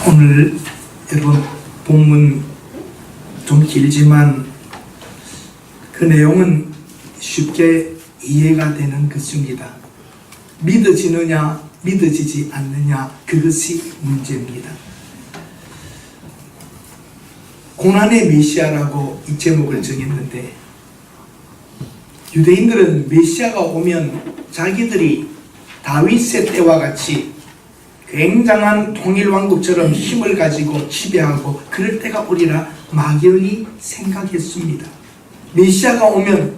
오늘 여러분 본문 좀 길지만 그 내용은 쉽게 이해가 되는 것입니다. 믿어지느냐 믿어지지 않느냐 그것이 문제입니다. 고난의 메시아라고 이 제목을 정했는데, 유대인들은 메시아가 오면 자기들이 다윗의 때와 같이 굉장한 통일왕국처럼 힘을 가지고 지배하고 그럴 때가 오리라 막연히 생각했습니다. 메시아가 오면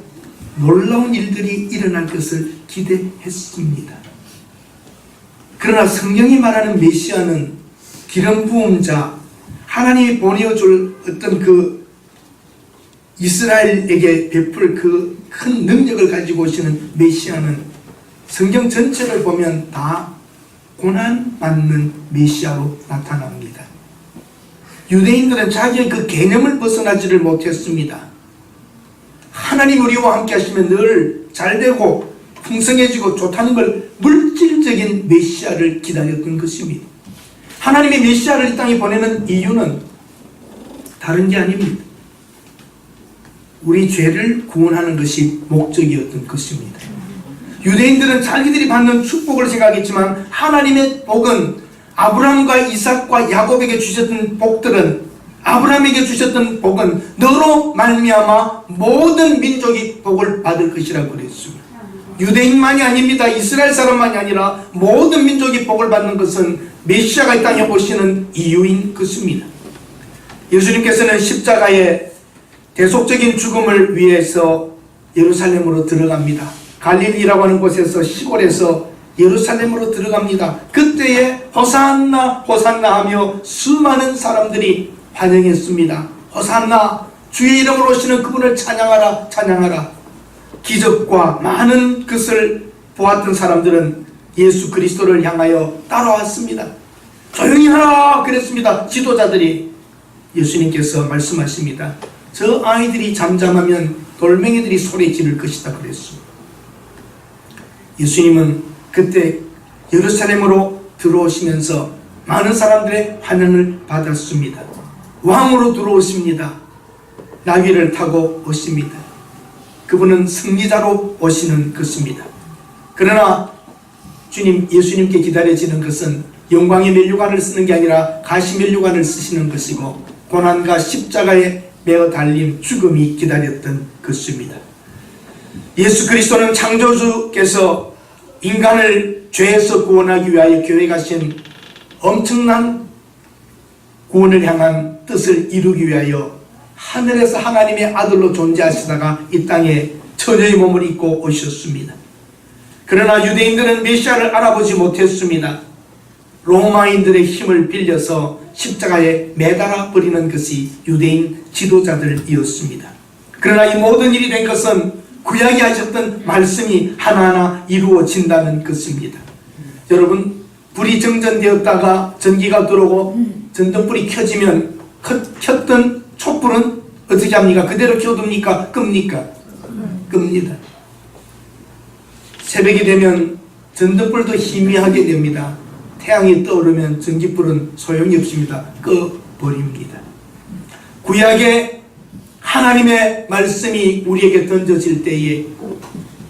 놀라운 일들이 일어날 것을 기대했습니다. 그러나 성경이 말하는 메시아는 기름 부음자, 하나님이 보내어줄 어떤 그 이스라엘에게 베풀 그 큰 능력을 가지고 오시는 메시아는 성경 전체를 보면 다 고난받는 메시아로 나타납니다. 유대인들은 자기의 그 개념을 벗어나지를 못했습니다. 하나님 우리와 함께 하시면 늘 잘되고 풍성해지고 좋다는 걸 물질적인 메시아를 기다렸던 것입니다. 하나님의 메시아를 이 땅에 보내는 이유는 다른 게 아닙니다. 우리 죄를 구원하는 것이 목적이었던 것입니다. 유대인들은 자기들이 받는 축복을 생각했지만 하나님의 복은 아브라함과 이삭과 야곱에게 주셨던 복들은, 아브라함에게 주셨던 복은 너로 말미암아 모든 민족이 복을 받을 것이라고 그랬습니다. 유대인만이 아닙니다. 이스라엘 사람만이 아니라 모든 민족이 복을 받는 것은 메시아가 이 땅에 오시는 이유인 것입니다. 예수님께서는 십자가의 대속적인 죽음을 위해서 예루살렘으로 들어갑니다. 갈릴리라고 하는 곳에서, 시골에서 예루살렘으로 들어갑니다. 그때에 호산나 호산나 하며 수많은 사람들이 환영했습니다. 호산나, 주의 이름으로 오시는 그분을 찬양하라 찬양하라. 기적과 많은 것을 보았던 사람들은 예수 그리스도를 향하여 따라왔습니다. 조용히 하라 그랬습니다. 지도자들이. 예수님께서 말씀하십니다. 저 아이들이 잠잠하면 돌멩이들이 소리 지를 것이다 그랬습니다. 예수님은 그때 예루살렘으로 들어오시면서 많은 사람들의 환영을 받았습니다. 왕으로 들어오십니다. 나귀를 타고 오십니다. 그분은 승리자로 오시는 것입니다. 그러나 예수님께 기다려지는 것은 영광의 면류관을 쓰는 게 아니라 가시 면류관을 쓰시는 것이고, 고난과 십자가에 매어 달린 죽음이 기다렸던 것입니다. 예수 그리스도는 창조주께서 인간을 죄에서 구원하기 위하여 교회에 가신 엄청난 구원을 향한 뜻을 이루기 위하여 하늘에서 하나님의 아들로 존재하시다가 이 땅에 처녀의 몸을 입고 오셨습니다. 그러나 유대인들은 메시아를 알아보지 못했습니다. 로마인들의 힘을 빌려서 십자가에 매달아 버리는 것이 유대인 지도자들이었습니다. 그러나 이 모든 일이 된 것은 구약에 하셨던 말씀이 하나하나 이루어진다는 것입니다. 여러분, 불이 정전되었다가 전기가 들어오고 전등불이 켜지면 켰던 촛불은 어떻게 합니까? 그대로 켜둡니까? 끕니까? 끕니다. 새벽이 되면 전등불도 희미하게 됩니다. 태양이 떠오르면 전기불은 소용이 없습니다. 꺼버립니다. 구약의 하나님의 말씀이 우리에게 던져질 때에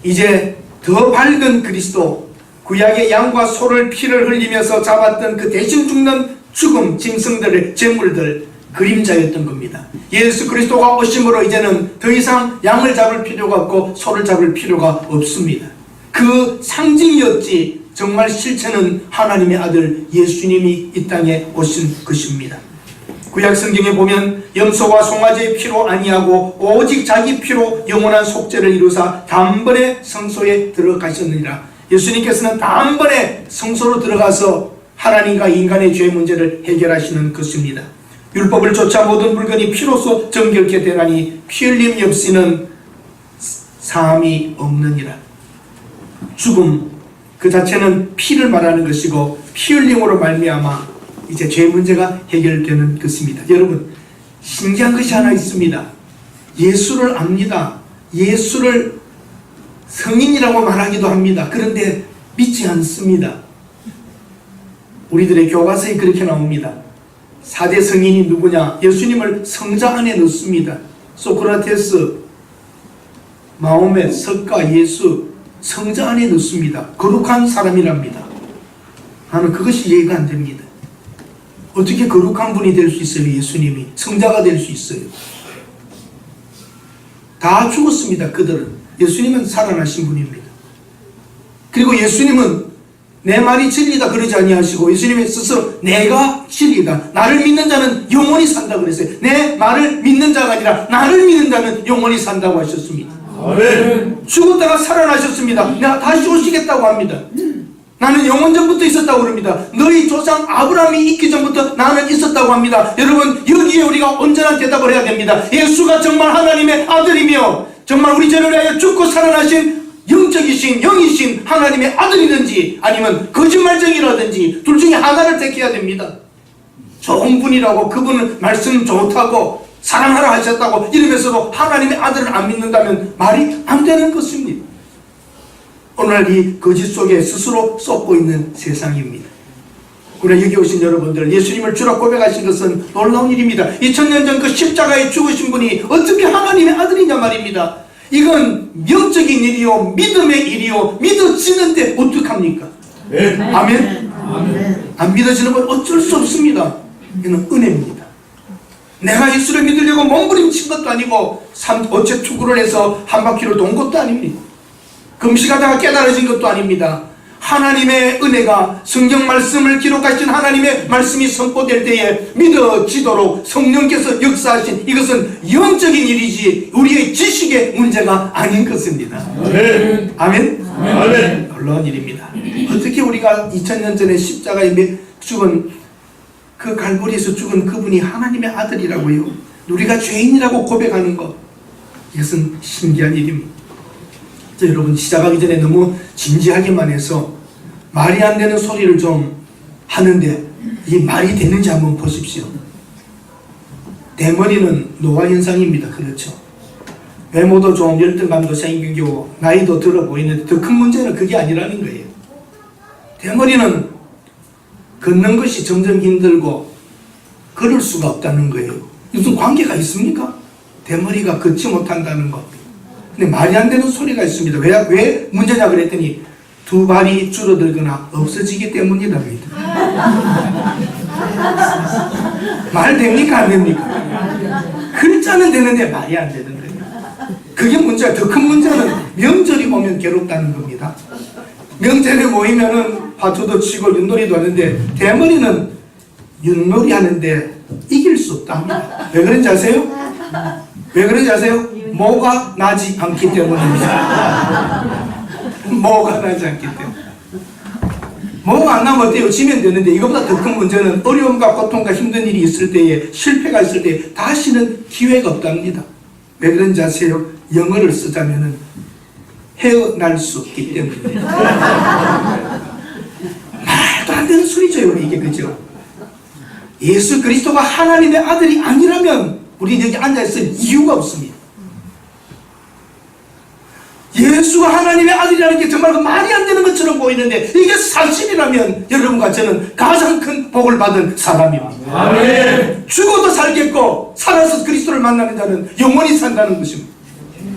이제 더 밝은 그리스도, 구약의 양과 소를 피를 흘리면서 잡았던 그 대신 죽는 죽음, 짐승들의 제물들, 그림자였던 겁니다. 예수 그리스도가 오심으로 이제는 더 이상 양을 잡을 필요가 없고 소를 잡을 필요가 없습니다. 그 상징이었지 정말 실체는 하나님의 아들 예수님이 이 땅에 오신 것입니다. 구약 성경에 보면 염소와 송아지의 피로 아니하고 오직 자기 피로 영원한 속죄를 이루사 단번에 성소에 들어가셨느니라. 예수님께서는 단번에 성소로 들어가서 하나님과 인간의 죄 문제를 해결하시는 것입니다. 율법을 쫓아 모든 물건이 피로써 정결케 되나니 피 흘림이 없이는 사함이 없느니라. 죽음 그 자체는 피를 말하는 것이고 피 흘림으로 말미암아 이제 죄 문제가 해결되는 것입니다. 여러분, 신기한 것이 하나 있습니다. 예수를 압니다. 예수를 성인이라고 말하기도 합니다. 그런데 믿지 않습니다. 우리들의 교과서에 그렇게 나옵니다. 4대 성인이 누구냐? 예수님을 성자 안에 넣습니다. 소크라테스, 마호멧, 석가, 예수 성자 안에 넣습니다. 거룩한 사람이랍니다. 나는 그것이 이해가 안 됩니다. 어떻게 거룩한 분이 될 수 있어요? 예수님이 성자가 될 수 있어요? 다 죽었습니다. 그들은. 예수님은 살아나신 분입니다. 그리고 예수님은 내 말이 진리다 그러지 아니하시고 예수님이 스스로 내가 진리다, 나를 믿는 자는 영원히 산다 그랬어요. 내 말을 믿는 자가 아니라 나를 믿는 자는 영원히 산다고 하셨습니다. 아멘. 죽었다가 살아나셨습니다. 내가 다시 오시겠다고 합니다. 나는 영원 전부터 있었다고 그럽니다. 너희 조상 아브라함이 있기 전부터 나는 있었다고 합니다. 여러분, 여기에 우리가 온전한 대답을 해야 됩니다. 예수가 정말 하나님의 아들이며 정말 우리 죄를 위하여 죽고 살아나신 영적이신 영이신 하나님의 아들이든지 아니면 거짓말쟁이라든지 둘 중에 하나를 택해야 됩니다. 좋은 분이라고, 그분은 말씀 좋다고, 사랑하라 하셨다고 이러면서도 하나님의 아들을 안 믿는다면 말이 안 되는 것입니다. 오늘 이 거짓 속에 스스로 쏟고 있는 세상입니다. 그러나 여기 오신 여러분들, 예수님을 주라 고백하신 것은 놀라운 일입니다. 2000년 전 그 십자가에 죽으신 분이 어떻게 하나님의 아들이냐 말입니다. 이건 영적인 일이요, 믿음의 일이요, 믿어지는데 어떡합니까? 네. 아멘? 아멘. 안 믿어지는 건 어쩔 수 없습니다. 이는 은혜입니다. 내가 예수를 믿으려고 몸부림친 것도 아니고 어째 투구를 해서 한 바퀴를 돈 것도 아닙니다. 금식하다가 깨달아진 것도 아닙니다. 하나님의 은혜가, 성경 말씀을 기록하신 하나님의 말씀이 선포될 때에 믿어지도록 성령께서 역사하신 이것은 영적인 일이지 우리의 지식의 문제가 아닌 것입니다. 아멘. 아멘. 아멘. 놀라운 일입니다. 어떻게 우리가 2000년 전에 십자가에 죽은 그 갈보리에서 죽은 그분이 하나님의 아들이라고요? 우리가 죄인이라고 고백하는 것, 이것은 신기한 일입니다. 여러분, 시작하기 전에 너무 진지하게만 해서 말이 안 되는 소리를 좀 하는데 이 말이 되는지 한번 보십시오. 대머리는 노화 현상입니다. 그렇죠? 외모도 좀 열등감도 생기고 나이도 들어 보이는데 더 큰 문제는 그게 아니라는 거예요. 대머리는 걷는 것이 점점 힘들고 걸을 수가 없다는 거예요. 무슨 관계가 있습니까? 대머리가 걷지 못한다는 것. 근데 말이 안 되는 소리가 있습니다. 왜 문제냐 그랬더니 두 발이 줄어들거나 없어지기 때문이랍니다. 말 됩니까 안 됩니까? 글자는 되는데 말이 안 되는 거예요. 그게 문제야. 더 큰 문제는 명절이 오면 괴롭다는 겁니다. 명절에 모이면은 화투도 치고 윷놀이도 하는데 대머리는 윷놀이 하는데 이길 수 없답니다. 왜 그런지 아세요? 왜 그런지 아세요? 뭐가 나지 않기 때문입니다. 뭐가 나지 않기 때문에. 뭐가 안 나면 어때요? 지면 되는데 이것보다 더 큰 문제는 어려움과 고통과 힘든 일이 있을 때에, 실패가 있을 때에 다시는 기회가 없답니다. 왜 그런지 아세요? 영어를 쓰자면은 헤어날 수 없기 때문입니다. 말도 안 되는 소리죠, 이게. 그죠? 예수 그리스도가 하나님의 아들이 아니라면 우리 여기 앉아있을 이유가 없습니다. 예수가 하나님의 아들이라는 게 정말 말이 안 되는 것처럼 보이는데 이게 사실이라면 여러분과 저는 가장 큰 복을 받은 사람입니다. 아멘. 죽어도 살겠고 살아서 그리스도를 만나는 자는 영원히 산다는 것입니다.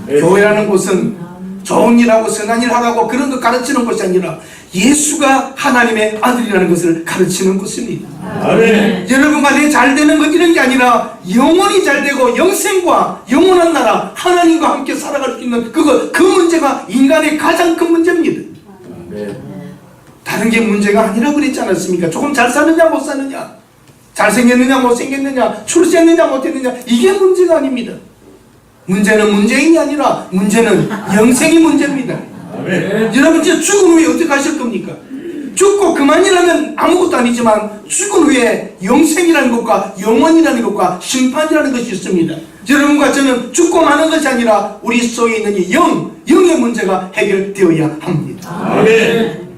교회라는 곳은 좋은 일하고 선한 일 하라고 그런 거 가르치는 것이 아니라 예수가 하나님의 아들이라는 것을 가르치는 곳입니다. 아멘. 여러분과 내 잘 되는 것 이런 게 아니라 영원히 잘 되고 영생과 영원한 나라 하나님과 함께 살아갈 수 있는 그 문제가 인간의 가장 큰 문제입니다. 아멘. 다른 게 문제가 아니라고 그랬지 않았습니까? 조금 잘 사느냐 못 사느냐, 잘생겼느냐 못생겼느냐, 출세했느냐 못했느냐, 이게 문제가 아닙니다. 문제는 문재인이 아니라 문제는 영생이 문제입니다. 아멘. 여러분 진짜 죽은 후에 어떻게 하실 겁니까? 죽고 그만이라면 아무것도 아니지만 죽은 후에 영생이라는 것과 영원이라는 것과 심판이라는 것이 있습니다. 여러분과 저는 죽고 마는 것이 아니라 우리 속에 있는 이 영의 문제가 해결되어야 합니다. 아멘.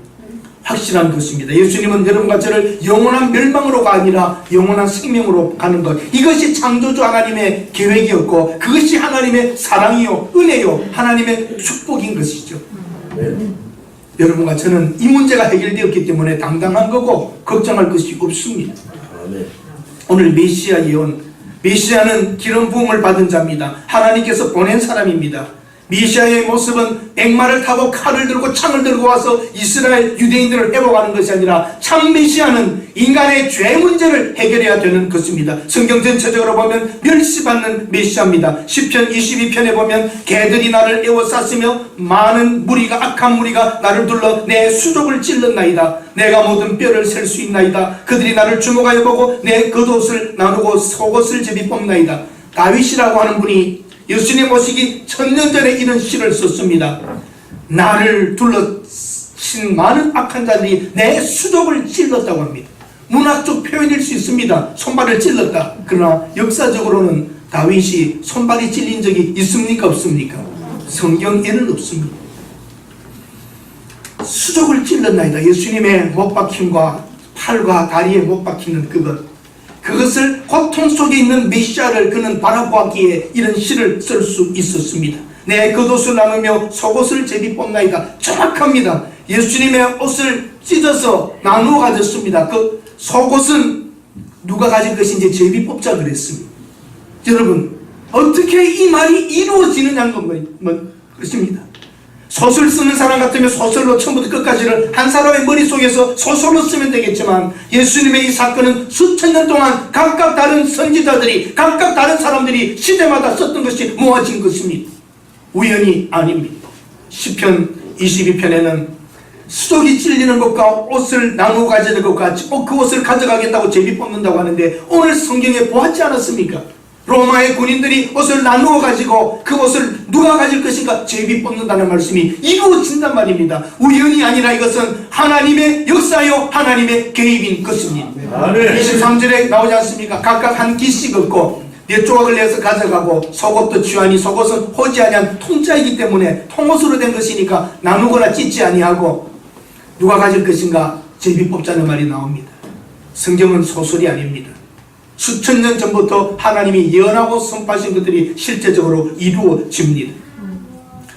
확실한 것입니다. 예수님은 여러분과 저를 영원한 멸망으로가 아니라 영원한 생명으로 가는 것, 이것이 창조주 하나님의 계획이었고 그것이 하나님의 사랑이요 은혜요 하나님의 축복인 것이죠. 여러분과 저는 이 문제가 해결되었기 때문에 당당한 거고 걱정할 것이 없습니다. 오늘 메시아 예언, 메시아는 기름 부음을 받은 자입니다. 하나님께서 보낸 사람입니다. 메시아의 모습은 백마를 타고 칼을 들고 창을 들고 와서 이스라엘 유대인들을 회복하는 것이 아니라 참 메시아는 인간의 죄 문제를 해결해야 되는 것입니다. 성경 전체적으로 보면 멸시받는 메시아입니다. 시편 22편에 보면 개들이 나를 에워쌌으며 많은 무리가, 악한 무리가 나를 둘러 내 수족을 찔렀나이다. 내가 모든 뼈를 셀 수 있나이다. 그들이 나를 주목하여 보고 내 겉옷을 나누고 속옷을 제비 뽑나이다. 다윗이라고 하는 분이 예수님 오시기 1000년 전에 이런 시를 썼습니다. 나를 둘러친 많은 악한 자들이 내 수족을 찔렀다고 합니다. 문학적 표현일 수 있습니다. 손발을 찔렀다. 그러나 역사적으로는 다윗이 손발이 찔린 적이 있습니까? 없습니까? 성경에는 없습니다. 수족을 찔렀나이다. 예수님의 못 박힘과 팔과 다리에 못 박히는 그것을 고통 속에 있는 메시아를 그는 바라보았기에 이런 시를 쓸 수 있었습니다. 내 겉옷을 나누며 속옷을 제비 뽑나이다. 정확합니다. 예수님의 옷을 찢어서 나누어 가졌습니다. 그 속옷은 누가 가질 것인지 제비 뽑자 그랬습니다. 여러분, 어떻게 이 말이 이루어지느냐는 것입니다. 소설 쓰는 사람 같으면 소설로 처음부터 끝까지를 한 사람의 머릿속에서 소설로 쓰면 되겠지만 예수님의 이 사건은 수천 년 동안 각각 다른 선지자들이, 각각 다른 사람들이 시대마다 썼던 것이 모아진 것입니다. 우연이 아닙니다. 시편 22편에는 수족이 찔리는 것과 옷을 나누어 가지는 것과 그 옷을 가져가겠다고 제비 뽑는다고 하는데 오늘 성경에 보았지 않았습니까? 로마의 군인들이 옷을 나누어 가지고 그 옷을 누가 가질 것인가 제비 뽑는다는 말씀이 이루어진단 말입니다. 우연이 아니라 이것은 하나님의 역사요 하나님의 개입인 것입니다. 23절에 나오지 않습니까? 각각 한 기씩 얻고 네 조각을 내서 가져가고 속옷도 취하니 속옷은 호지 아니한 통자이기 때문에 통옷으로 된 것이니까 나누거나 찢지 아니하고 누가 가질 것인가 제비 뽑자는 말이 나옵니다. 성경은 소설이 아닙니다. 수천 년 전부터 하나님이 예언하고 선포하신 것들이 실제적으로 이루어집니다.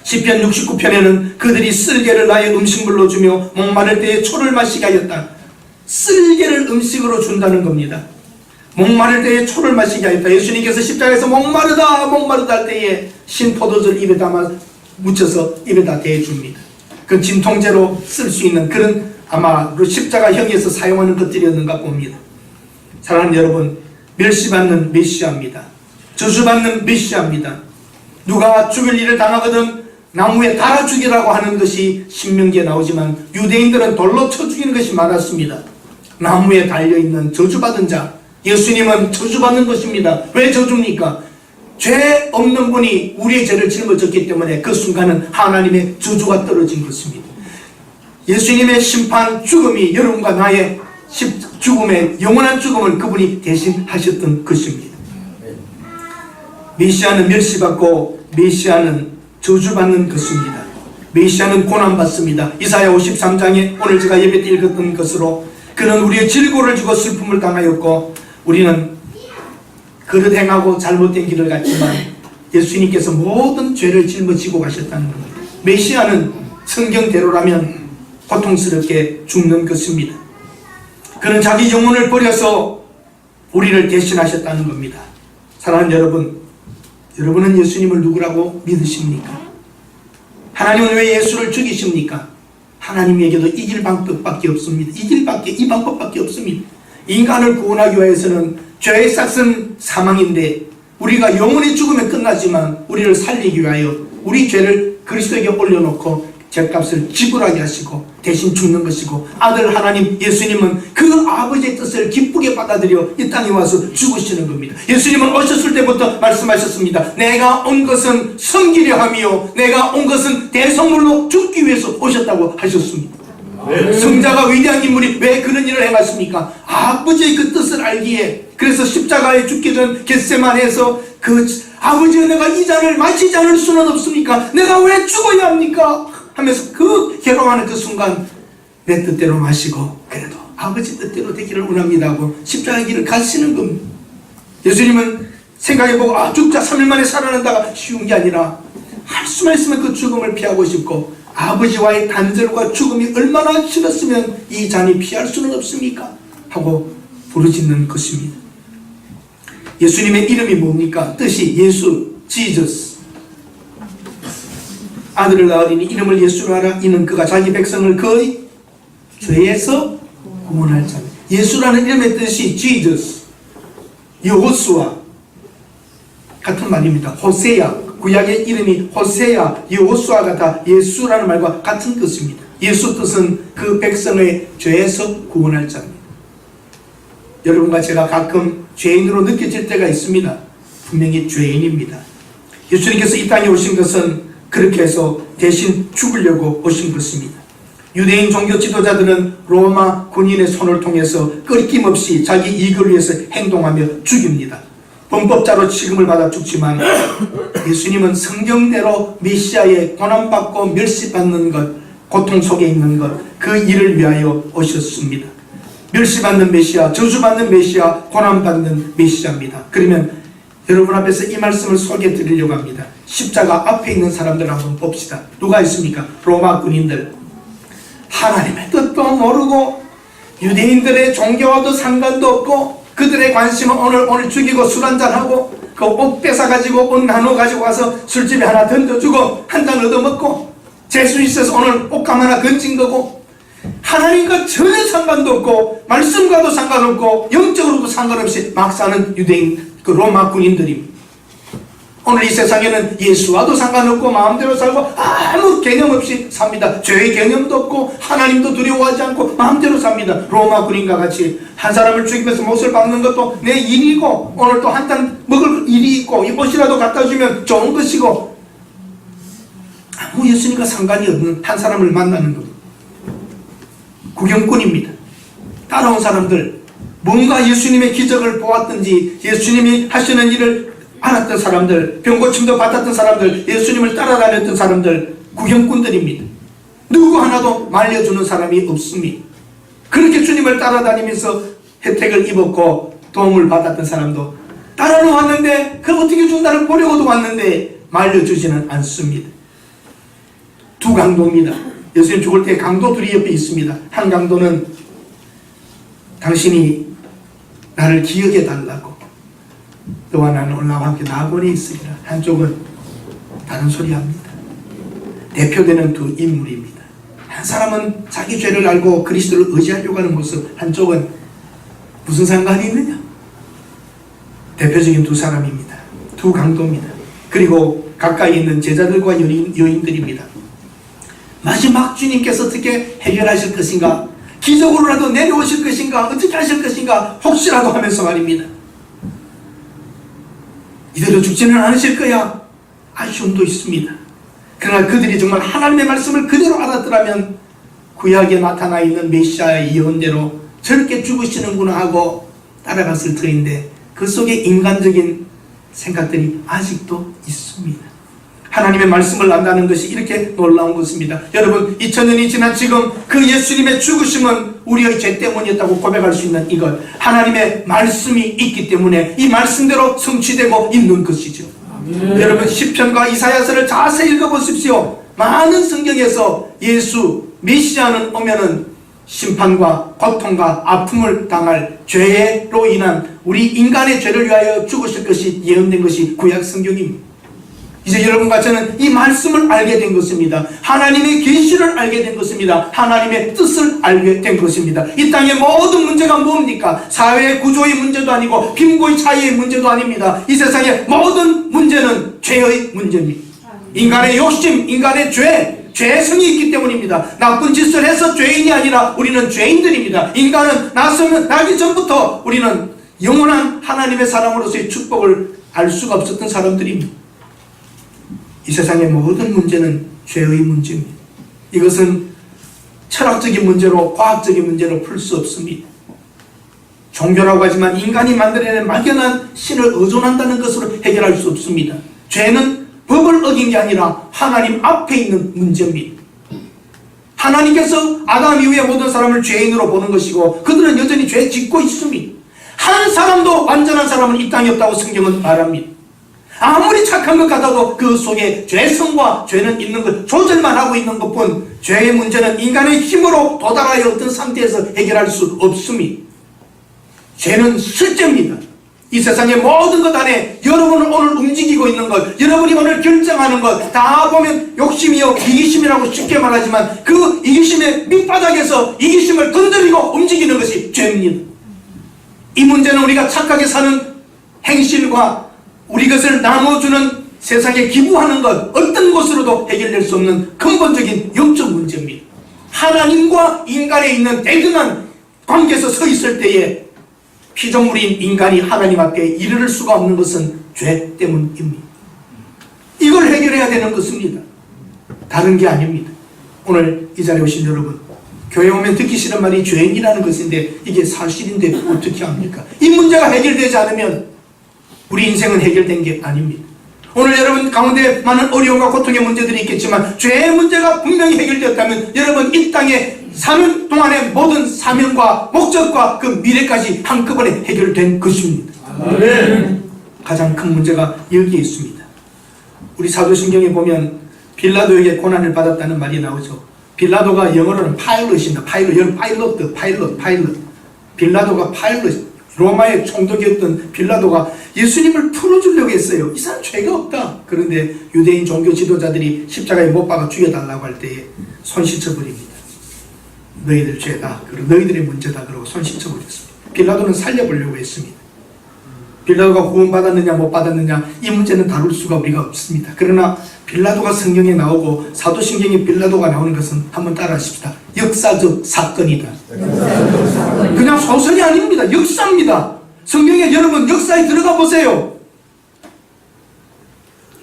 시편 69편에는 그들이 쓸개를 나의 음식물로 주며 목마를 때에 초를 마시게 하였다. 쓸개를 음식으로 준다는 겁니다. 목마를 때에 초를 마시게 하였다. 예수님께서 십자가에서 목마르다 할 때에 신포도주를 입에 담아 묻혀서 입에다 대줍니다. 그 진통제로 쓸 수 있는 그런 아마 십자가형에서 사용하는 것들이었는가 봅니다. 사랑하는 여러분, 멸시받는 메시아입니다. 저주받는 메시아입니다. 누가 죽일 일을 당하거든 나무에 달아 죽이라고 하는 것이 신명기에 나오지만 유대인들은 돌로 쳐 죽이는 것이 많았습니다. 나무에 달려있는 저주받은 자, 예수님은 저주받는 것입니다. 왜 저주입니까? 죄 없는 분이 우리의 죄를 짊어졌기 때문에 그 순간은 하나님의 저주가 떨어진 것입니다. 예수님의 심판 죽음이 여러분과 나의 죽음의 영원한 죽음을 그분이 대신하셨던 것입니다. 메시아는 멸시받고 메시아는 저주받는 것입니다. 메시아는 고난받습니다. 이사야 53장에 오늘 제가 예배 때 읽었던 것으로 그는 우리의 질고를 주고 슬픔을 당하였고 우리는 그릇 행하고 잘못된 길을 갔지만 예수님께서 모든 죄를 짊어지고 가셨다는 겁니다. 메시아는 성경대로라면 고통스럽게 죽는 것입니다. 그는 자기 영혼을 버려서 우리를 대신하셨다는 겁니다. 사랑하는 여러분, 여러분은 예수님을 누구라고 믿으십니까? 하나님은 왜 예수를 죽이십니까? 하나님에게도 이길 방법밖에 없습니다. 이 방법밖에 없습니다. 인간을 구원하기 위해서는 죄의 싹은 사망인데 우리가 영원히 죽으면 끝나지만 우리를 살리기 위하여 우리 죄를 그리스도에게 올려놓고 죄값을 지불하게 하시고 대신 죽는 것이고 아들 하나님 예수님은 그 아버지의 뜻을 기쁘게 받아들여 이 땅에 와서 죽으시는 겁니다. 예수님은 오셨을 때부터 말씀하셨습니다. 내가 온 것은 섬기려 하며 내가 온 것은 대성물로 죽기 위해서 오셨다고 하셨습니다. 성자가 위대한 인물이 왜 그런 일을 행하십니까? 아버지의 그 뜻을 알기에. 그래서 십자가에 죽기 전 겟세마네에서 아버지여 내가 이 잔을 마시지 않을 수는 없습니까? 내가 왜 죽어야 합니까? 하면서 그 괴로워하는 그 순간 내 뜻대로 마시고 그래도 아버지 뜻대로 되기를 원합니다 하고 십자가의 길을 가시는 겁니다. 예수님은 생각해보고 죽자 3일 만에 살아난다가 쉬운 게 아니라 할 수만 있으면 그 죽음을 피하고 싶고 아버지와의 단절과 죽음이 얼마나 싫었으면 이 잔이 피할 수는 없습니까? 하고 부르짖는 것입니다. 예수님의 이름이 뭡니까? 뜻이 예수, 지저스. 아들을 낳으리니 이름을 예수로 하라. 이는 그가 자기 백성을 그의 죄에서 구원할 자입니다. 예수라는 이름의 뜻이 지저스, 여호수아 같은 말입니다. 호세야, 구약의 이름이 호세야, 여호수아가 다 예수라는 말과 같은 뜻입니다. 예수 뜻은 그 백성의 죄에서 구원할 자입니다. 여러분과 제가 가끔 죄인으로 느껴질 때가 있습니다. 분명히 죄인입니다. 예수님께서 이 땅에 오신 것은 그렇게 해서 대신 죽으려고 오신 것입니다. 유대인 종교 지도자들은 로마 군인의 손을 통해서 끊김없이 자기 이익을 위해서 행동하며 죽입니다. 범법자로 취급을 받아 죽지만 예수님은 성경대로 메시아의 고난받고 멸시받는 것, 고통 속에 있는 것, 그 일을 위하여 오셨습니다. 멸시받는 메시아, 저주받는 메시아, 고난받는 메시아입니다. 그러면 여러분 앞에서 이 말씀을 소개해 드리려고 합니다. 십자가 앞에 있는 사람들 한번 봅시다. 누가 있습니까? 로마 군인들. 하나님의 뜻도 모르고 유대인들의 종교와도 상관도 없고 그들의 관심은 오늘 죽이고 술 한잔하고 그 옷 뺏어가지고 옷 나눠 가지고 와서 술집에 하나 던져주고 한 잔 얻어먹고 재수 있어서 오늘 옷감 하나 건진 거고 하나님과 전혀 상관도 없고 말씀과도 상관없고 영적으로도 상관없이 막 사는 유대인 그 로마 군인들입니다. 오늘 이 세상에는 예수와도 상관없고 마음대로 살고 아무 개념 없이 삽니다. 죄의 개념도 없고 하나님도 두려워하지 않고 마음대로 삽니다. 로마 군인과 같이 한 사람을 죽이면서 못을 박는 것도 내 일이고 오늘 또 한 잔 먹을 일이 있고 이 옷이라도 갖다 주면 좋은 것이고 아무 예수님과 상관이 없는 한 사람을 만나는 겁니다. 구경꾼입니다. 따라온 사람들, 뭔가 예수님의 기적을 보았든지 예수님이 하시는 일을 알았던 사람들, 병고침도 받았던 사람들, 예수님을 따라다녔던 사람들, 구경꾼들입니다. 누구 하나도 말려주는 사람이 없습니다. 그렇게 주님을 따라다니면서 혜택을 입었고 도움을 받았던 사람도 따라는 왔는데 그 어떻게 준다를 보려고도 왔는데 말려주지는 않습니다. 두 강도입니다. 예수님 죽을 때 강도 둘이 옆에 있습니다. 한 강도는 당신이 나를 기억해 달라고, 너와 나는 오늘 나와 함께 낙원에 있으리라. 한쪽은 다른 소리 합니다. 대표되는 두 인물입니다. 한 사람은 자기 죄를 알고 그리스도를 의지하려고 하는 모습, 한쪽은 무슨 상관이 있느냐? 대표적인 두 사람입니다. 두 강도입니다. 그리고 가까이 있는 제자들과 여인들입니다. 마지막 주님께서 어떻게 해결하실 것인가? 기적으로라도 내려오실 것인가? 어떻게 하실 것인가? 혹시라도 하면서 말입니다. 이대로 죽지는 않으실 거야. 아쉬움도 있습니다. 그러나 그들이 정말 하나님의 말씀을 그대로 알았더라면 구약에 나타나 있는 메시아의 예언대로 저렇게 죽으시는구나 하고 따라갔을 터인데 그 속에 인간적인 생각들이 아직도 있습니다. 하나님의 말씀을 안다는 것이 이렇게 놀라운 것입니다. 여러분, 2000년이 지난 지금 그 예수님의 죽으심은 우리의 죄 때문이었다고 고백할 수 있는 이것, 하나님의 말씀이 있기 때문에 이 말씀대로 성취되고 있는 것이죠. 여러분, 시편과 이사야서를 자세히 읽어보십시오. 많은 성경에서 예수 메시아는 오면은 심판과 고통과 아픔을 당할 죄로 인한 우리 인간의 죄를 위하여 죽으실 것이 예언된 것이 구약 성경입니다. 이제 여러분과 저는 이 말씀을 알게 된 것입니다. 하나님의 계시를 알게 된 것입니다. 하나님의 뜻을 알게 된 것입니다. 이 땅의 모든 문제가 뭡니까? 사회의 구조의 문제도 아니고 빈곤의 차이의 문제도 아닙니다. 이 세상의 모든 문제는 죄의 문제입니다. 인간의 욕심, 인간의 죄, 죄성이 있기 때문입니다. 나쁜 짓을 해서 죄인이 아니라 우리는 죄인들입니다. 인간은 나기 전부터 우리는 영원한 하나님의 사람으로서의 축복을 알 수가 없었던 사람들입니다. 이 세상의 모든 문제는 죄의 문제입니다. 이것은 철학적인 문제로, 과학적인 문제로 풀 수 없습니다. 종교라고 하지만 인간이 만들어낸 막연한 신을 의존한다는 것으로 해결할 수 없습니다. 죄는 법을 어긴 게 아니라 하나님 앞에 있는 문제입니다. 하나님께서 아담 이후에 모든 사람을 죄인으로 보는 것이고 그들은 여전히 죄 짓고 있습니다. 한 사람도 완전한 사람은 이 땅에 없다고 성경은 말합니다. 아무리 착한 것 같아도 그 속에 죄성과 죄는 있는 것, 조절만 하고 있는 것뿐 죄의 문제는 인간의 힘으로 도달하여 어떤 상태에서 해결할 수 없습니다. 죄는 실제입니다. 이 세상의 모든 것 안에 여러분을 오늘 움직이고 있는 것, 여러분이 오늘 결정하는 것 다 보면 욕심이요 이기심이라고 쉽게 말하지만 그 이기심의 밑바닥에서 이기심을 건드리고 움직이는 것이 죄입니다. 이 문제는 우리가 착하게 사는 행실과 우리 것을 나눠주는 세상에 기부하는 것 어떤 것으로도 해결될 수 없는 근본적인 영적 문제입니다. 하나님과 인간에 있는 대등한 관계에서 서 있을 때에 피조물인 인간이 하나님 앞에 이르를 수가 없는 것은 죄 때문입니다. 이걸 해결해야 되는 것입니다. 다른 게 아닙니다. 오늘 이 자리에 오신 여러분, 교회 오면 듣기 싫은 말이 죄인이라는 것인데 이게 사실인데 어떻게 합니까? 이 문제가 해결되지 않으면 우리 인생은 해결된 게 아닙니다. 오늘 여러분 가운데 많은 어려움과 고통의 문제들이 있겠지만 죄의 문제가 분명히 해결되었다면 여러분 이 땅에 사는 동안의 모든 사명과 목적과 그 미래까지 한꺼번에 해결된 것입니다. 아멘. 가장 큰 문제가 여기에 있습니다. 우리 사도신경에 보면 빌라도에게 고난을 받았다는 말이 나오죠. 빌라도가 영어로는 파일럿입니다. 파일럿. 빌라도가 파일럿. 로마의 총독이었던 빌라도가 예수님을 풀어주려고 했어요. 이 사람 죄가 없다. 그런데 유대인 종교 지도자들이 십자가에 못 박아 죽여달라고 할 때에 손 씻어버립니다. 너희들 죄다. 그리고 너희들의 문제다. 그러고 손 씻어버렸습니다. 빌라도는 살려보려고 했습니다. 빌라도가 구원받았느냐 못 받았느냐 이 문제는 다룰 수가 우리가 없습니다. 그러나 빌라도가 성경에 나오고 사도신경에 빌라도가 나오는 것은 한번 따라하십시다. 역사적 사건이다. 그냥 소설이 아닙니다. 역사입니다. 성경에 여러분 역사에 들어가 보세요.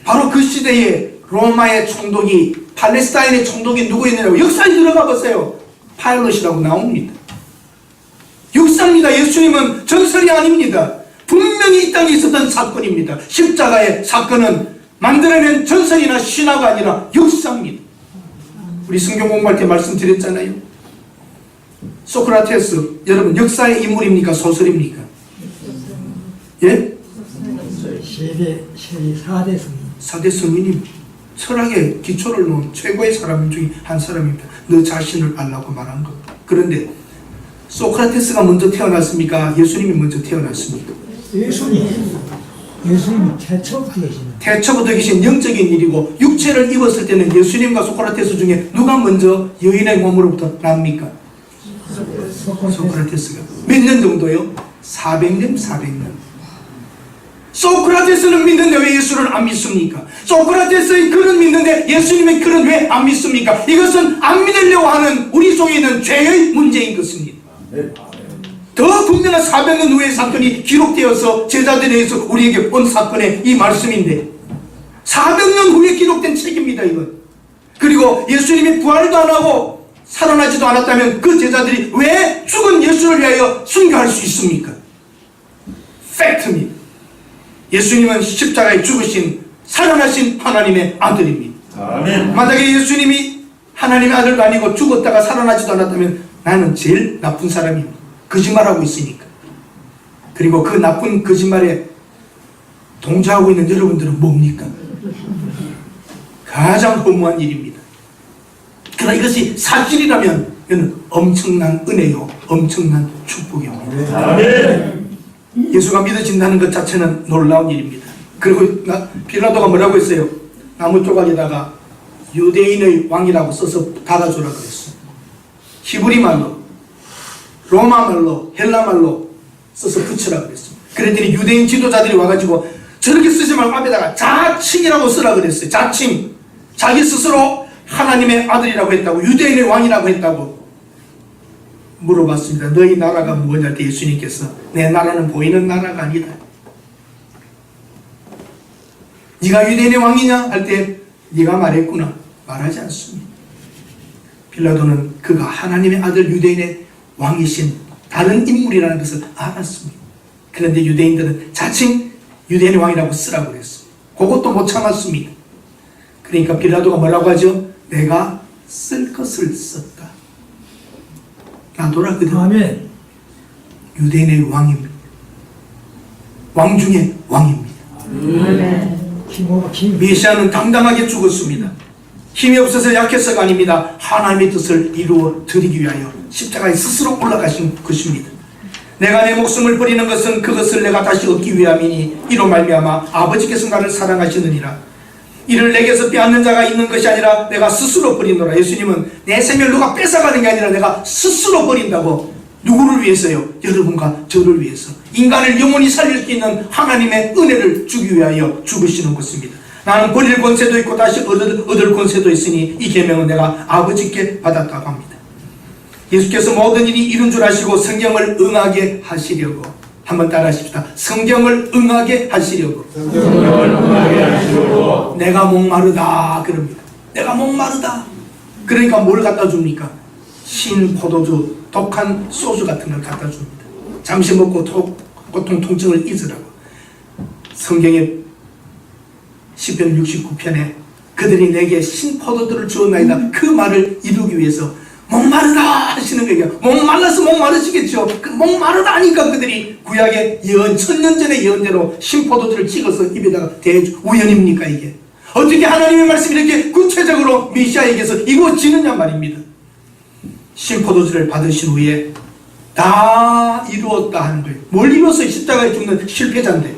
바로 그 시대에 로마의 총독이 팔레스타인의 총독이 누구였느냐고 역사에 들어가 보세요. 파일럿이라고 나옵니다. 역사입니다. 예수님은 전설이 아닙니다. 분명히 이 땅에 있었던 사건입니다. 십자가의 사건은 만들어낸 전설이나 신화가 아니라 역사입니다. 우리 성경 공부할 때 말씀드렸잖아요. 소크라테스 여러분 역사의 인물입니까? 소설입니까? 예? 세계 4대 성인. 4대 성인입니다. 철학의 기초를 놓은 최고의 사람 중에 한 사람입니다. 너 자신을 알라고 말한 것. 그런데 소크라테스가 먼저 태어났습니까? 예수님이 먼저 태어났습니까? 예수님이 태초부터 계시는. 태초부터 계신 영적인 일이고 육체를 입었을 때는 예수님과 소크라테스 중에 누가 먼저 여인의 몸으로부터 납니까? 소크라테스가. 몇 년 정도요? 400년. 소크라테스는 믿는데 왜 예수를 안 믿습니까? 소크라테스의 글은 믿는데 예수님의 글은 왜 안 믿습니까? 이것은 안 믿으려고 하는 우리 속에 있는 죄의 문제인 것입니다. 더 분명한 400년 후의 사건이 기록되어서 제자들에 의해서 우리에게 온 사건의 이 말씀인데 400년 후에 기록된 책입니다. 이건. 그리고 예수님이 부활도 안 하고 살아나지도 않았다면 그 제자들이 왜 죽은 예수를 위하여 순교할 수 있습니까? 팩트입니다. 예수님은 십자가에 죽으신 살아나신 하나님의 아들입니다. 아멘. 만약에 예수님이 하나님의 아들도 아니고 죽었다가 살아나지도 않았다면 나는 제일 나쁜 사람입니다. 거짓말하고 있으니까. 그리고 그 나쁜 거짓말에 동조하고 있는 여러분들은 뭡니까? 가장 허무한 일입니다. 그러나 이것이 사실이라면 이는 엄청난 은혜요 엄청난 축복입니다. 아멘. 예수가 믿어진다는 것 자체는 놀라운 일입니다. 그리고 빌라도가 뭐라고 했어요? 나무 조각에다가 유대인의 왕이라고 써서 달아주라고 했어요. 히브리 말로, 로마 말로, 헬라 말로 써서 붙이라고 그랬습니다. 그랬더니 유대인 지도자들이 와가지고 저렇게 쓰지 말고 앞에다가 자칭이라고 쓰라고 그랬어요. 자칭. 자기 스스로 하나님의 아들이라고 했다고, 유대인의 왕이라고 했다고 물어봤습니다. 너희 나라가 뭐냐 할 때 예수님께서 내 나라는 보이는 나라가 아니다. 네가 유대인의 왕이냐 할 때 네가 말했구나. 말하지 않습니다. 빌라도는 그가 하나님의 아들 유대인의 왕이신 다른 인물이라는 것을 알았습니다. 그런데 유대인들은 자칭 유대인의 왕이라고 쓰라고 그랬어요. 그것도 못 참았습니다. 그러니까 빌라도가 뭐라고 하죠? 내가 쓸 것을 썼다. 나도라 그대로. 아멘. 유대인의 왕입니다. 왕 중에 왕입니다. 아멘. 메시아는 당당하게 죽었습니다. 힘이 없어서 약해서가 아닙니다. 하나님의 뜻을 이루어 드리기 위하여 십자가에 스스로 올라가신 것입니다. 내가 내 목숨을 버리는 것은 그것을 내가 다시 얻기 위함이니 이로 말미암아 아버지께서 나를 사랑하시느니라. 이를 내게서 빼앗는 자가 있는 것이 아니라 내가 스스로 버리노라. 예수님은 내 생명을 누가 뺏어가는 게 아니라 내가 스스로 버린다고. 누구를 위해서요? 여러분과 저를 위해서. 인간을 영원히 살릴 수 있는 하나님의 은혜를 주기 위하여 죽으시는 것입니다. 나는 버릴 권세도 있고 다시 얻을 권세도 있으니 이 계명은 내가 아버지께 받았다고 합니다. 예수께서 모든 일이 이룬 줄 아시고 성경을 응하게 하시려고. 한번 따라하십시다. 성경을 응하게 하시려고. 내가 목마르다 그럽니다. 내가 목마르다. 그러니까 뭘 갖다 줍니까? 신 포도주, 독한 소주 같은 걸 갖다 줍니다. 잠시 먹고 고통 통증을 잊으라고. 성경의 시편 69편에 그들이 내게 신 포도주를 주었나이다 그 말을 이루기 위해서 목마르다 하시는 거예요. 목말라서 목마르시겠죠. 그 목마르다 하니까 그들이 구약의 예언, 천년 전의 예언대로 신포도주를 찍어서 입에다가 대주. 우연입니까 이게? 어떻게 하나님의 말씀이 이렇게 구체적으로 메시아에게서 이루어지느냐 말입니다. 신포도주를 받으신 후에 다 이루었다 하는 거예요. 뭘 이루었어요? 십자가에 죽는 실패자인데.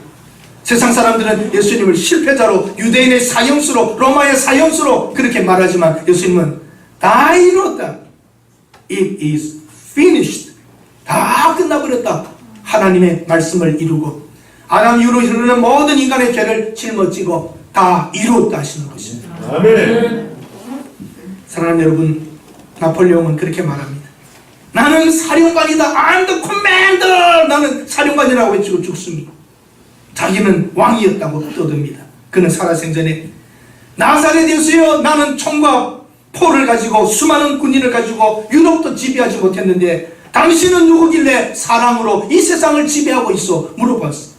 세상 사람들은 예수님을 실패자로, 유대인의 사형수로, 로마의 사형수로 그렇게 말하지만 예수님은 다 이루었다. It is finished. 다 끝나버렸다. 하나님의 말씀을 이루고 아담 이후로 흐르는 모든 인간의 죄를 짊어지고 다 이루었다 하시는 것입니다. 아멘. 사랑하는 여러분, 나폴레옹은 그렇게 말합니다. 나는 사령관이다. I'm the commander. 나는 사령관이라고 외치고 죽습니다. 자기는 왕이었다고 떠듭니다. 그는 살아생전에 나사렛에서요 나는 총과 포를 가지고 수많은 군인을 가지고 유럽도 지배하지 못했는데 당신은 누구길래 사랑으로 이 세상을 지배하고 있어? 물어봤어.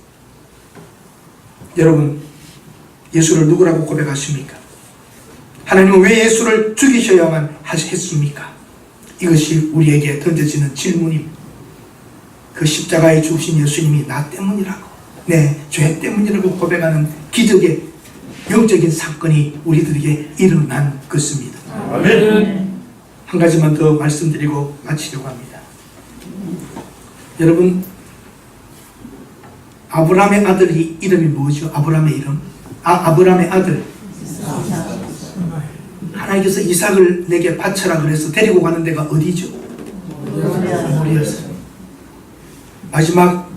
여러분, 예수를 누구라고 고백하십니까? 하나님은 왜 예수를 죽이셔야만 했습니까? 이것이 우리에게 던져지는 질문입니다. 그 십자가에 죽으신 예수님이 나 때문이라고, 내 죄 때문이라고 고백하는 기적의 영적인 사건이 우리들에게 일어난 것입니다. 아멘. 한 가지만 더 말씀드리고 마치려고 합니다. 여러분, 아브라함의 아들 이름이 뭐죠? 아브라함의 이름? 아브라함의 아들. 하나님께서 이삭을 내게 바쳐라 그래서 데리고 가는 데가 어디죠? 모리아서. 마지막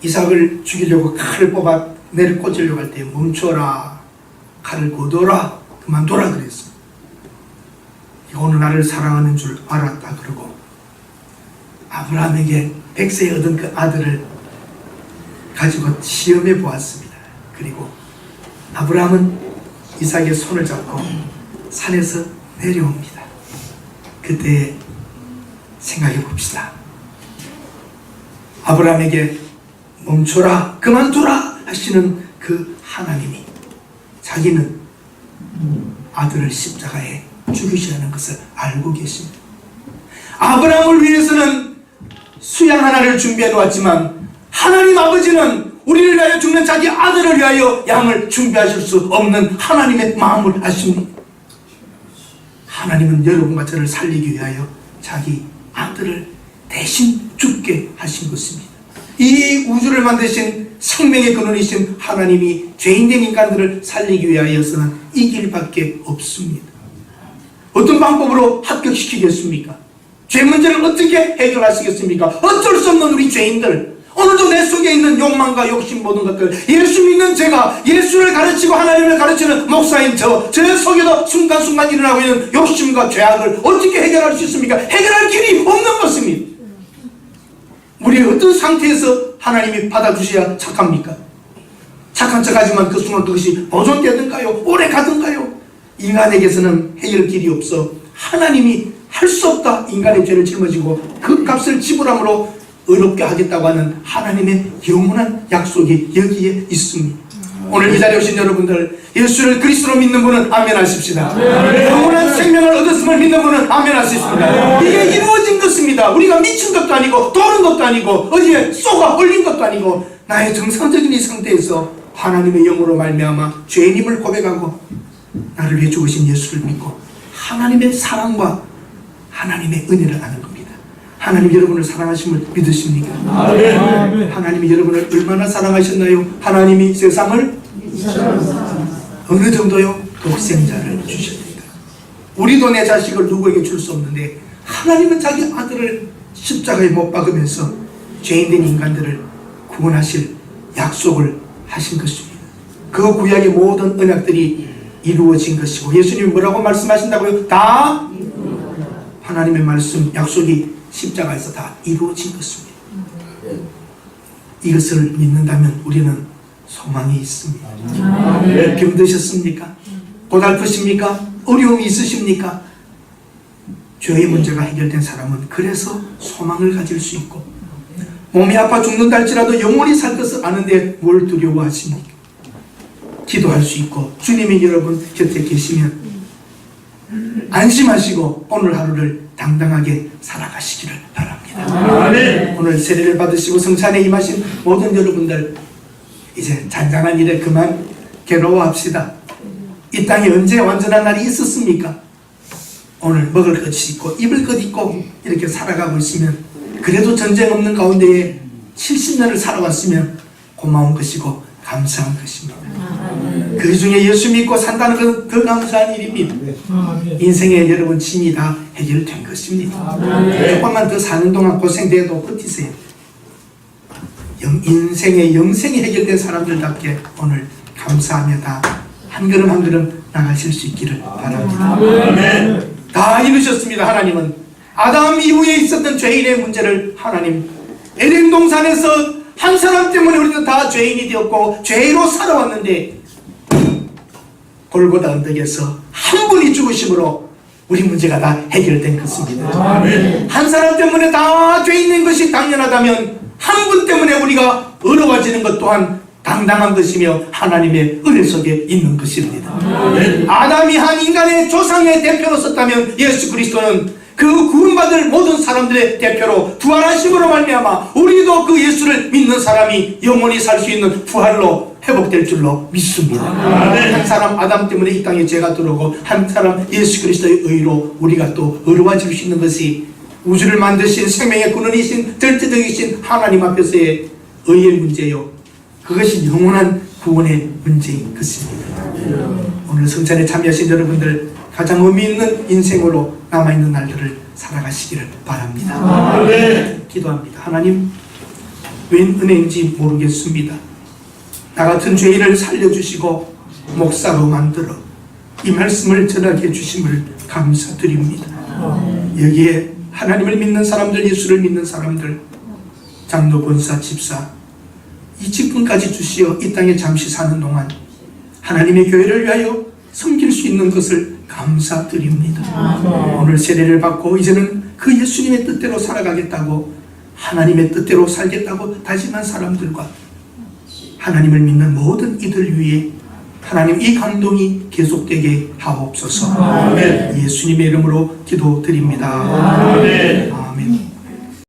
이삭을 죽이려고 칼을 뽑아 내를 꽂으려고 할 때 멈춰라, 칼을 거둬라, 그만둬라 그랬어. 오늘 나를 사랑하는 줄 알았다 그러고 아브라함에게 100세에 얻은 그 아들을 가지고 시험해 보았습니다. 그리고 아브라함은 이삭의 손을 잡고 산에서 내려옵니다. 그때 생각해 봅시다. 아브라함에게 멈춰라, 그만둬라 하시는 그 하나님이 자기는 아들을 십자가에 죽이셔야 하는 것을 알고 계십니다. 아브라함을 위해서는 수양 하나를 준비해 놓았지만 하나님 아버지는 우리를 위하여 죽는 자기 아들을 위하여 양을 준비하실 수 없는 하나님의 마음을 아십니다. 하나님은 여러분과 저를 살리기 위하여 자기 아들을 대신 죽게 하신 것입니다. 이 우주를 만드신 생명의 근원이신 하나님이 죄인된 인간들을 살리기 위하여서는 이 길밖에 없습니다. 어떤 방법으로 합격시키겠습니까? 죄 문제를 어떻게 해결하시겠습니까? 어쩔 수 없는 우리 죄인들, 오늘도 내 속에 있는 욕망과 욕심 모든 것들, 예수 믿는 제가, 예수를 가르치고 하나님을 가르치는 목사인 저의 속에도 순간순간 일어나고 있는 욕심과 죄악을 어떻게 해결할 수 있습니까? 해결할 길이 없는 것입니다. 우리 어떤 상태에서 하나님이 받아주셔야 착합니까? 착한 척하지만 그 순간 그것이 보존되든가요? 오래 가든가요? 인간에게서는 해결 길이 없어 하나님이 할 수 없다. 인간의 죄를 짊어지고 그 값을 지불함으로 의롭게 하겠다고 하는 하나님의 영원한 약속이 여기에 있습니다. 오늘 이 자리에 오신 여러분들, 예수를 그리스도로 믿는 분은 아멘 하십시다. 영원한 생명을 얻었음을 믿는 분은 아멘 하십시다. 이게 이루어진 것입니다. 우리가 미친 것도 아니고 도는 것도 아니고 어디에 쏘가 올린 것도 아니고 나의 정상적인 이 상태에서 하나님의 영으로 말미암아 죄인임을 고백하고 나를 위해 죽으신 예수를 믿고 하나님의 사랑과 하나님의 은혜를 아는 겁니다. 하나님 여러분을 사랑하심을 믿으십니까? 아멘. 하나님이 여러분을 얼마나 사랑하셨나요? 하나님이 세상을 어느 정도요? 독생자를 주셨습니다. 우리도 내 자식을 누구에게 줄 수 없는데 하나님은 자기 아들을 십자가에 못 박으면서 죄인된 인간들을 구원하실 약속을 하신 것입니다. 그 구약의 모든 언약들이 이루어진 것이고 예수님이 뭐라고 말씀하신다고요? 다 하나님의 말씀 약속이 십자가에서 다 이루어진 것입니다. 이것을 믿는다면 우리는 소망이 있습니다. 병드셨습니까? 고달프십니까? 어려움이 있으십니까? 죄의 문제가 해결된 사람은 그래서 소망을 가질 수 있고 몸이 아파 죽는다 할지라도 영원히 살 것을 아는데 뭘 두려워하십니까? 기도할 수 있고 주님이 여러분 곁에 계시면 안심하시고 오늘 하루를 당당하게 살아가시기를 바랍니다. 아멘. 오늘 세례를 받으시고 성찬에 임하신 모든 여러분들 이제 잔잔한 일에 그만 괴로워합시다. 이 땅에 언제 완전한 날이 있었습니까? 오늘 먹을 것 있고 입을 것 있고 이렇게 살아가고 있으면 그래도 전쟁 없는 가운데에 70년을 살아왔으면 고마운 것이고 감사한 것입니다. 그 중에 예수 믿고 산다는 것은 더 감사한 일입니다. 인생에 여러분 짐이 다 해결된 것입니다. 조금만 더 사는 동안 고생돼도 버티세요. 인생의 영생이 해결된 사람들답게 오늘 감사하며 다 한 걸음 한 걸음 나가실 수 있기를 바랍니다. 다 이루셨습니다. 하나님은 아담 이후에 있었던 죄인의 문제를 하나님 에덴 동산에서 한 사람 때문에 우리는 다 죄인이 되었고 죄로 살아왔는데 골고다 언덕에서 한 분이 죽으심으로 우리 문제가 다 해결된 것입니다. 한 사람 때문에 다 죄 있는 것이 당연하다면 한 분 때문에 우리가 어려워지는 것 또한 당당한 것이며 하나님의 은혜 속에 있는 것입니다. 아담이 한 인간의 조상의 대표로 썼다면 예수 그리스도는 그 구원받을 모든 사람들의 대표로 부활하심으로 말미암아 우리도 그 예수를 믿는 사람이 영원히 살 수 있는 부활로 회복될 줄로 믿습니다. 한 사람 아담 때문에 이 땅에 죄가 들어오고 한 사람 예수 그리스도의 의로 우리가 또 어려워질 수 있는 것이 우주를 만드신 생명의 근원이신 절대적이신 하나님 앞에서의 의의 문제요. 그것이 영원한 구원의 문제인 것입니다. 오늘 성찬에 참여하신 여러분들 가장 의미 있는 인생으로 남아있는 날들을 살아가시기를 바랍니다. 기도합니다. 하나님, 웬 은혜인지 모르겠습니다. 나 같은 죄인을 살려주시고 목사로 만들어 이 말씀을 전하게 해주심을 감사드립니다. 여기에 하나님을 믿는 사람들, 예수를 믿는 사람들, 장로, 권사, 집사 이 직분까지 주시어 이 땅에 잠시 사는 동안 하나님의 교회를 위하여 섬길 수 있는 것을 감사드립니다. 오늘 세례를 받고 이제는 그 예수님의 뜻대로 살아가겠다고 하나님의 뜻대로 살겠다고 다짐한 사람들과 하나님을 믿는 모든 이들 위에 하나님 이 감동이 계속되게 하옵소서. 예수님의 이름으로 기도드립니다. 아멘.